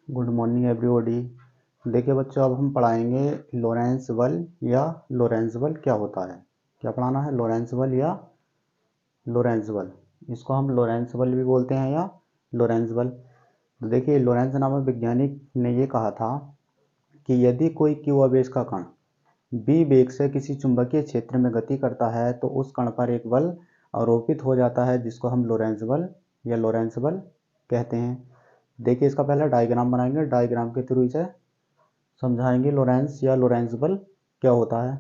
Good morning everybody. देखिए बच्चों, अब हम पढ़ाएंगे लोरेंस बल या लोरेंस बल क्या होता है। क्या पढ़ाना है? लोरेंस बल या लोरेंस बल। इसको हम लोरेंस बल भी बोलते हैं या लोरेंस बल। तो देखिए, लोरेंस नामक वैज्ञानिक ने ये कहा था कि यदि कोई क्यू आवेश का कण बी वेग से किसी चुंबकीय क्षेत्र में गति करता है तो उस कण पर एक बल आरोपित हो जाता है जिसको हम लोरेंस बल या लोरेंस बल कहते हैं। देखिए, इसका पहला डायग्राम बनाएंगे, डायग्राम के थ्रू इसे समझाएंगे लोरेंस या लोरेंस बल क्या होता है।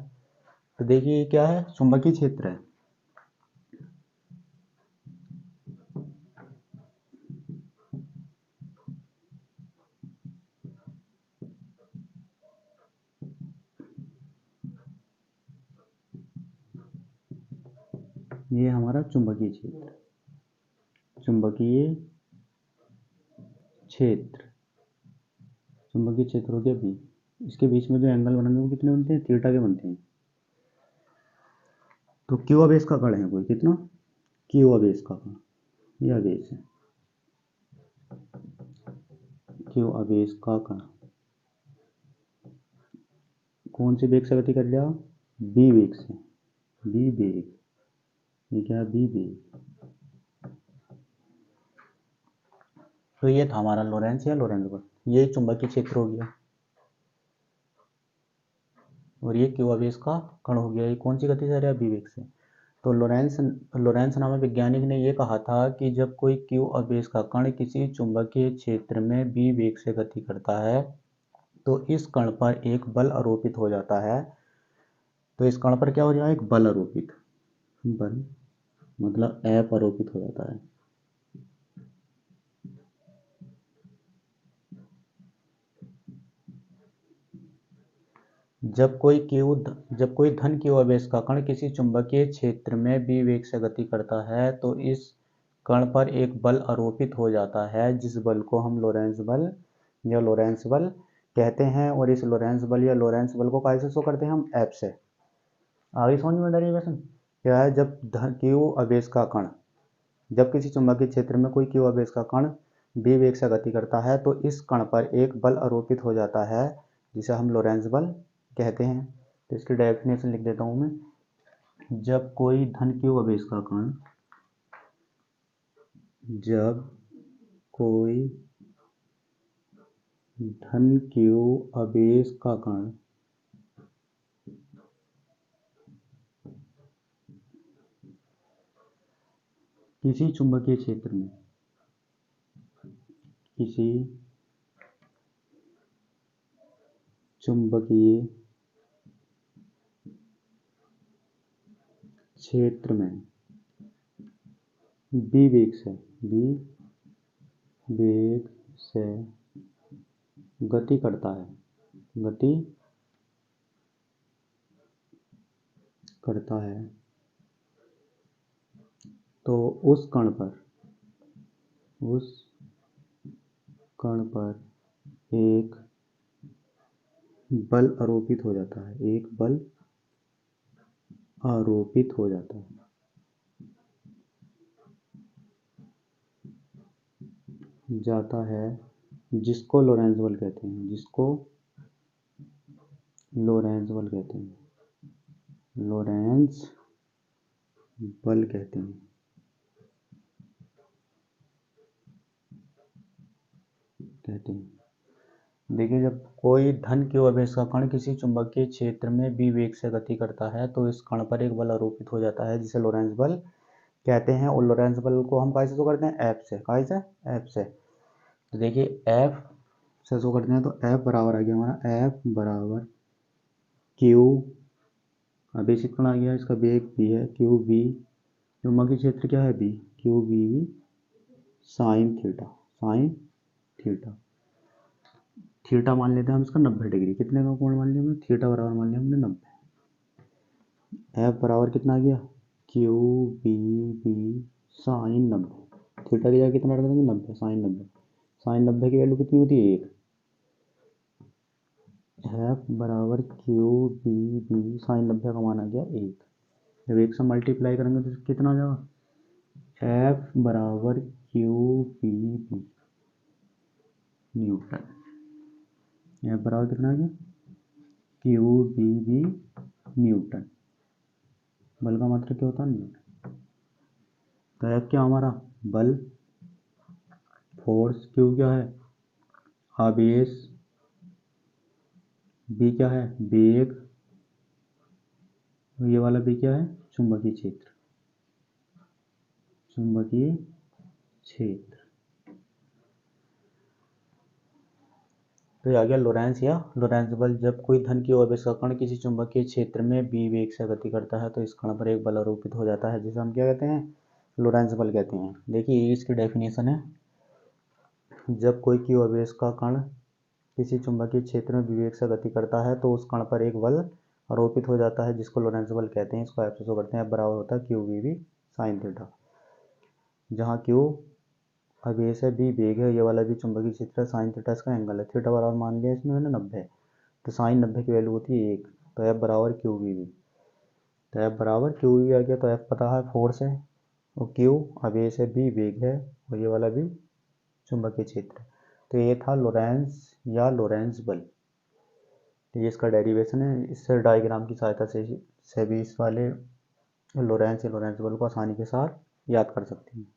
तो देखिए, ये क्या है? चुंबकीय क्षेत्र है। ये हमारा चुंबकीय क्षेत्र, चुंबकीय क्षेत्र, चुंबकीय क्षेत्र हो गया बी। इसके बीच में जो एंगल बनेंगे वो कितने बनते हैं? थीटा के बनते हैं। तो क्यू आवेश का कण है कोई, कितना? क्यू आवेश का कण, यह आवेश है क्यू आवेश का कण कौन से वेग से गति कर रहा? बी वेग से। बी वेग, ये क्या है? बी वेग। तो ये था हमारा लोरेंस या लोरेंस बल। ये चुंबकीय क्षेत्र हो गया और ये क्यू आवेश का कण हो गया। ये कौन सी गति से रहा? बी वेग से। तो लोरेंस नामक वैज्ञानिक ने यह कहा था कि जब कोई क्यू आवेश का कण किसी चुंबकीय क्षेत्र में बी वेग से गति करता है तो इस कण पर एक बल आरोपित हो जाता है। तो इस कण पर क्या हो जाएगा? एक बल आरोपित, बल मतलब एफ आरोपित हो जाता है। जब कोई धन क्यू आवेश का कण किसी चुंबकीय क्षेत्र में बी वेग से गति करता है तो इस कण पर एक बल आरोपित हो जाता है जिस बल को हम लोरेंस बल या लोरेंस बल कहते हैं। और इस लोरेंस बल या लोरेंस बल को कैसे शो करते हैं? हम एफ से। आगे समझ में डेरिवेशन क्या है? जब क्यू आवेश का कण, जब किसी चुंबकीय क्षेत्र में कोई क्यू आवेश का कण बी वेग से गति करता है तो इस कण पर एक बल आरोपित हो जाता है जिसे हम लोरेंस बल कहते हैं। तो इसकी डेफिनेशन लिख देता हूं मैं। जब कोई धन क्यू आवेश का कण, जब कोई धन क्यू आवेश का कण किसी चुंबकीय क्षेत्र में, किसी चुंबकीय क्षेत्र में बी वेग से गति करता है, गति करता है तो उस कण पर एक बल आरोपित हो जाता है, एक बल आरोपित हो जाता है जाता है जिसको लोरेंस बल कहते हैं, जिसको लोरेंस बल कहते हैं, लोरेंस बल कहते हैं। देखिए, जब कोई धन क्यू आवेश का कण किसी चुंबकीय क्षेत्र में बी वेग से गति करता है तो इस कण पर एक बल आरोपित हो जाता है जिसे लोरेंस बल कहते हैं। और लोरेंस बल को हम कैसे शो करते हैं? एफ से। कैसे? एफ से। तो देखिए, एफ से शो करते हैं तो एफ बराबर आ गया हमारा, एफ बराबर क्यू आवेश कण आ गया, इसका वेग बी है, क्यू बी, चुंबकीय क्षेत्र क्या है? B, q B sine theta, sine theta. Theta मान लेते हैं हम इसका 90 डिग्री। कितने का कोण मान लिया हमने? थीटा बराबर मान लिया हमने 90। एफ बराबर कितना आ गया? Q B sign 90। थीटा की जगह कितना रख देंगे? 90, साइन 90। साइन 90 की वैल्यू कितनी होती है? 1। एफ बराबर क्यू बी साइन 90 का मान आ गया 1। जब 1 से मल्टीप्लाई करेंगे तो कितना आ जाएगा? एफ बराबर क्यू बी न्यूटन। F बराबर कितना है, क्यू बी बी न्यूटन। बल का मात्रक क्या होता है, न्यूटन। तो F क्या हमारा, बल, फोर्स, क्यू क्या है, आवेश, बी क्या है, वेग, ये वाला बी क्या है, चुंबकीय क्षेत्र, चुंबकीय क्षेत्र। तो ये आ गया लोरेंस या लोरेंस बल। जब कोई धन की आवेश का कण किसी चुंबकीय क्षेत्र में बी वेग से गति करता है तो इस कण पर एक बल आरोपित हो जाता है, जिसे हम क्या कहते हैं, लोरेंस बल कहते हैं। देखिए इसकी डेफिनेशन है, जब कोई की आवेश का कण किसी चुंबकीय क्षेत्र में विवेक से गति करता है तो उस कण पर एक बल आरोपित हो जाता है, जिसको लोरेंस बल कहते हैं। इसको ऐसे शो करते हैं, बराबर होता है q v v sine theta. जहाँ क्यू आवेश है, बी वेग है, ये वाला भी चुंबकीय क्षेत्र है, साइन थीटा इसका एंगल है, थीटा बराबर मान लिया इसमें मैंने 90, तो साइन 90 की वैल्यू होती है 1, तो एफ बराबर क्यू वी वी। तो एफ बराबर क्यू वी आ गया। तो एफ पता है फोर्स है, और क्यू आवेश है, बी वेग है, और ये वाला भी चुंबकीय क्षेत्र है। तो ये था लोरेंस या लोरेंस बल। तो ये इसका डेरिवेशन है। इससे डायग्राम की सहायता से भी इस वाले लोरेंस या लोरेंस बल को आसानी के साथ याद कर सकते हैं।